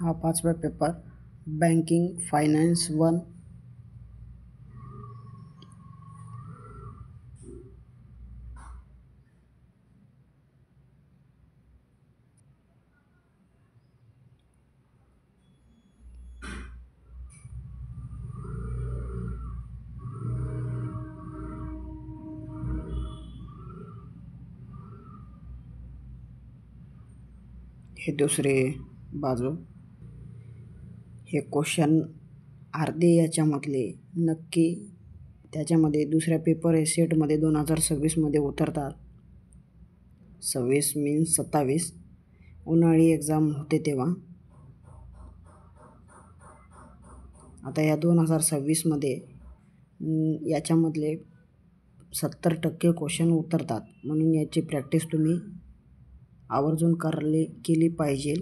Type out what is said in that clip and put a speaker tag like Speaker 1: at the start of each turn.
Speaker 1: हा 5वा paper banking finance 1. हे दुसरे बाजू. हे क्वेश्चन अर्धे याच्यामधले नक्की त्याच्यामध्ये दुसऱ्या पेपर सेटमध्ये 2026मध्ये उतरतात. 26 मीन्स 27 उन्हाळी एक्झाम होते तेव्हा. आता या 2026मध्ये याच्यामधले 70% क्वेश्चन उतरतात, म्हणून याची प्रॅक्टिस तुम्ही आवर्जून केली पाहिजे.